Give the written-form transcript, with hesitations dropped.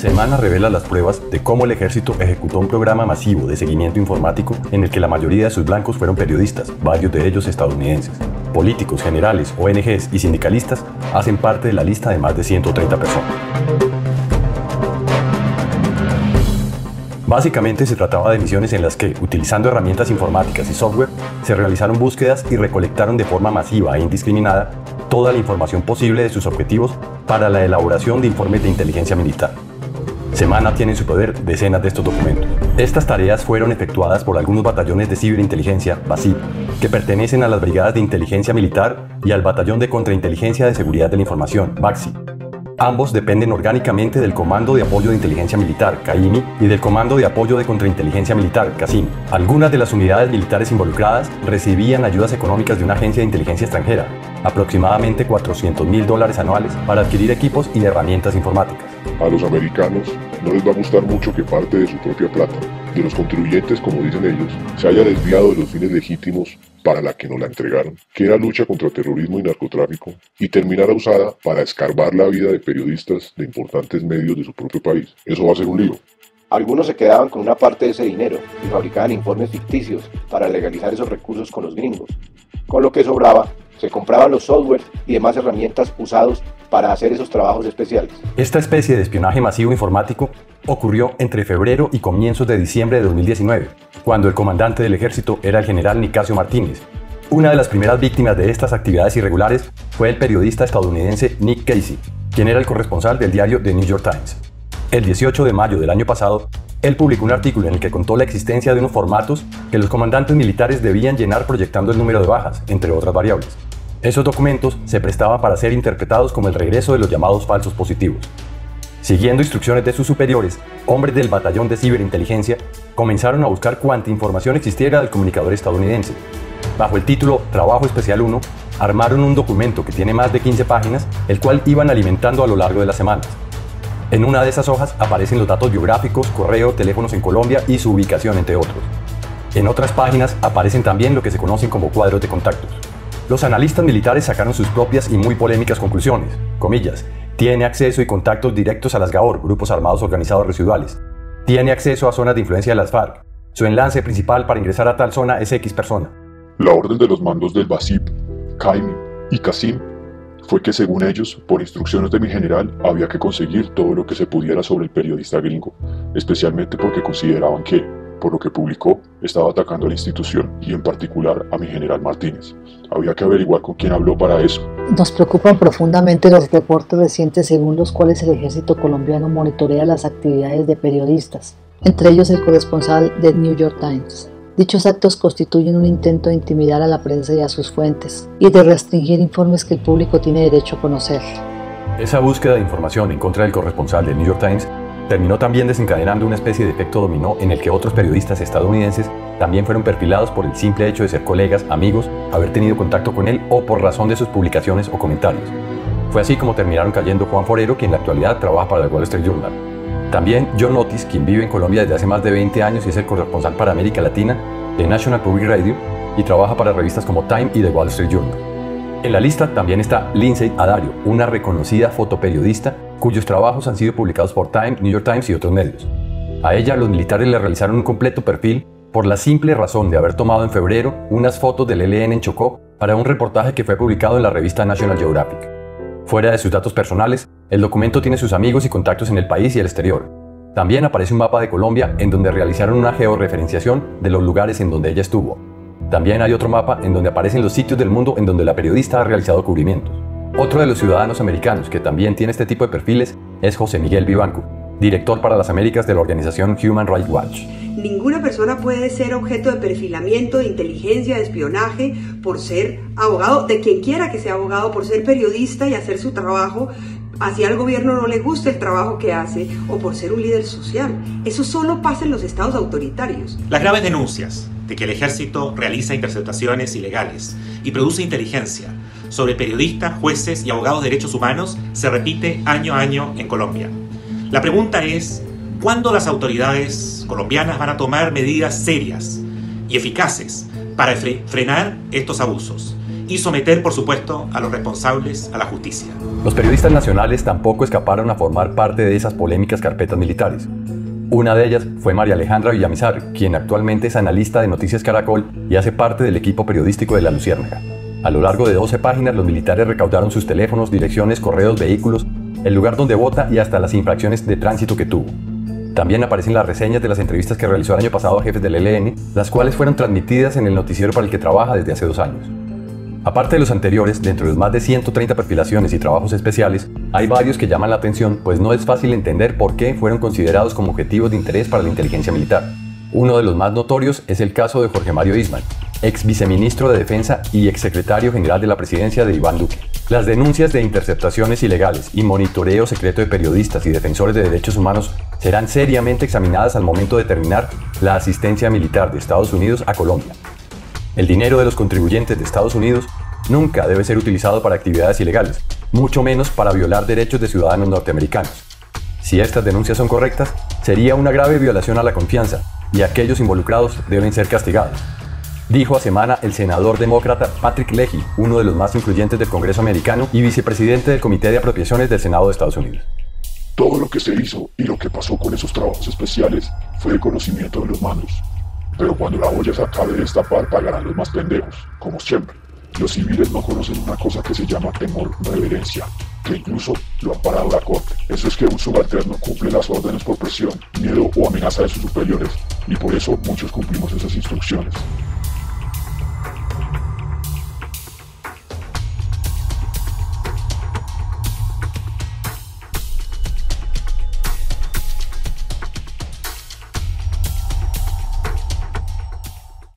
Semana revela las pruebas de cómo el ejército ejecutó un programa masivo de seguimiento informático en el que la mayoría de sus blancos fueron periodistas, varios de ellos estadounidenses. Políticos, generales, ONGs y sindicalistas hacen parte de la lista de más de 130 personas. Básicamente se trataba de misiones en las que, utilizando herramientas informáticas y software, se realizaron búsquedas y recolectaron de forma masiva e indiscriminada toda la información posible de sus objetivos para la elaboración de informes de inteligencia militar. Semana tiene en su poder decenas de estos documentos. Estas tareas fueron efectuadas por algunos batallones de ciberinteligencia, BACIP, que pertenecen a las Brigadas de Inteligencia Militar y al Batallón de Contrainteligencia de Seguridad de la Información, BACSI. Ambos dependen orgánicamente del Comando de Apoyo de Inteligencia Militar, CAIMI, y del Comando de Apoyo de Contrainteligencia Militar, CACIM. Algunas de las unidades militares involucradas recibían ayudas económicas de una agencia de inteligencia extranjera, aproximadamente $400.000 anuales, para adquirir equipos y herramientas informáticas. A los americanos no les va a gustar mucho que parte de su propia plata, de los contribuyentes, como dicen ellos, se haya desviado de los fines legítimos para la que nos la entregaron, que era lucha contra terrorismo y narcotráfico, y terminara usada para escarbar la vida de periodistas de importantes medios de su propio país. Eso va a ser un lío. Algunos se quedaban con una parte de ese dinero y fabricaban informes ficticios para legalizar esos recursos con los gringos. Con lo que sobraba, se compraban los softwares y demás herramientas usados para hacer esos trabajos especiales. Esta especie de espionaje masivo informático ocurrió entre febrero y comienzos de diciembre de 2019, cuando el comandante del ejército era el general Nicasio Martínez. Una de las primeras víctimas de estas actividades irregulares fue el periodista estadounidense Nick Casey, quien era el corresponsal del diario The New York Times. El 18 de mayo del año pasado, él publicó un artículo en el que contó la existencia de unos formatos que los comandantes militares debían llenar proyectando el número de bajas, entre otras variables. Esos documentos se prestaban para ser interpretados como el regreso de los llamados falsos positivos. Siguiendo instrucciones de sus superiores, hombres del batallón de ciberinteligencia comenzaron a buscar cuanta información existiera del comunicador estadounidense. Bajo el título Trabajo Especial 1, armaron un documento que tiene más de 15 páginas, el cual iban alimentando a lo largo de las semanas. En una de esas hojas aparecen los datos biográficos, correo, teléfonos en Colombia y su ubicación, entre otros. En otras páginas aparecen también lo que se conocen como cuadros de contactos. Los analistas militares sacaron sus propias y muy polémicas conclusiones, comillas, tiene acceso y contactos directos a las GAOR, grupos armados organizados residuales. Tiene acceso a zonas de influencia de las FARC. Su enlace principal para ingresar a tal zona es X persona. La orden de los mandos del BACIP, CAIMI y CACIM fue que, según ellos, por instrucciones de mi general, había que conseguir todo lo que se pudiera sobre el periodista gringo, especialmente porque consideraban que, por lo que publicó, estaba atacando a la institución y en particular a mi general Martínez. Había que averiguar con quién habló para eso. Nos preocupan profundamente los reportes recientes según los cuales el ejército colombiano monitorea las actividades de periodistas, entre ellos el corresponsal del New York Times. Dichos actos constituyen un intento de intimidar a la prensa y a sus fuentes, y de restringir informes que el público tiene derecho a conocer. Esa búsqueda de información en contra del corresponsal del New York Times terminó también desencadenando una especie de efecto dominó en el que otros periodistas estadounidenses también fueron perfilados por el simple hecho de ser colegas, amigos, haber tenido contacto con él o por razón de sus publicaciones o comentarios. Fue así como terminaron cayendo Juan Forero, quien en la actualidad trabaja para el Wall Street Journal. También John Otis, quien vive en Colombia desde hace más de 20 años y es el corresponsal para América Latina de National Public Radio y trabaja para revistas como Time y The Wall Street Journal. En la lista también está Lindsay Addario, una reconocida fotoperiodista cuyos trabajos han sido publicados por Time, New York Times y otros medios. A ella los militares le realizaron un completo perfil por la simple razón de haber tomado en febrero unas fotos del ELN en Chocó para un reportaje que fue publicado en la revista National Geographic. Fuera de sus datos personales, el documento tiene sus amigos y contactos en el país y el exterior. También aparece un mapa de Colombia en donde realizaron una georreferenciación de los lugares en donde ella estuvo. También hay otro mapa en donde aparecen los sitios del mundo en donde la periodista ha realizado cubrimientos. Otro de los ciudadanos americanos que también tiene este tipo de perfiles es José Miguel Vivanco, director para las Américas de la organización Human Rights Watch. Ninguna persona puede ser objeto de perfilamiento, de inteligencia, de espionaje, por ser abogado, de quien quiera que sea abogado, por ser periodista y hacer su trabajo, así al gobierno no le gusta el trabajo que hace, o por ser un líder social. Eso solo pasa en los estados autoritarios. Las graves denuncias de que el ejército realiza interceptaciones ilegales y produce inteligencia sobre periodistas, jueces y abogados de derechos humanos se repite año a año en Colombia. La pregunta es, ¿cuándo las autoridades colombianas van a tomar medidas serias y eficaces para frenar estos abusos y someter, por supuesto, a los responsables a la justicia. Los periodistas nacionales tampoco escaparon a formar parte de esas polémicas carpetas militares. Una de ellas fue María Alejandra Villamizar, quien actualmente es analista de Noticias Caracol y hace parte del equipo periodístico de La Luciérnaga. A lo largo de 12 páginas, los militares recaudaron sus teléfonos, direcciones, correos, vehículos, el lugar donde vota y hasta las infracciones de tránsito que tuvo. También aparecen las reseñas de las entrevistas que realizó el año pasado a jefes del ELN, las cuales fueron transmitidas en el noticiero para el que trabaja desde hace 2 años. Aparte de los anteriores, dentro de los más de 130 perfilaciones y trabajos especiales, hay varios que llaman la atención, pues no es fácil entender por qué fueron considerados como objetivos de interés para la inteligencia militar. Uno de los más notorios es el caso de Jorge Mario Eastman, ex viceministro de Defensa y ex secretario general de la presidencia de Iván Duque. Las denuncias de interceptaciones ilegales y monitoreo secreto de periodistas y defensores de derechos humanos serán seriamente examinadas al momento de determinar la asistencia militar de Estados Unidos a Colombia. El dinero de los contribuyentes de Estados Unidos nunca debe ser utilizado para actividades ilegales, mucho menos para violar derechos de ciudadanos norteamericanos. Si estas denuncias son correctas, sería una grave violación a la confianza y aquellos involucrados deben ser castigados, dijo a semana el senador demócrata Patrick Leahy, uno de los más influyentes del Congreso americano y vicepresidente del Comité de Apropiaciones del Senado de Estados Unidos. Todo lo que se hizo y lo que pasó con esos trabajos especiales fue de conocimiento de los mandos. Pero cuando la olla se acabe de destapar, pagarán los más pendejos, como siempre. Los civiles no conocen una cosa que se llama temor reverencia, que incluso lo ha parado la corte. Eso es que un subalterno cumple las órdenes por presión, miedo o amenaza de sus superiores, y por eso muchos cumplimos esas instrucciones.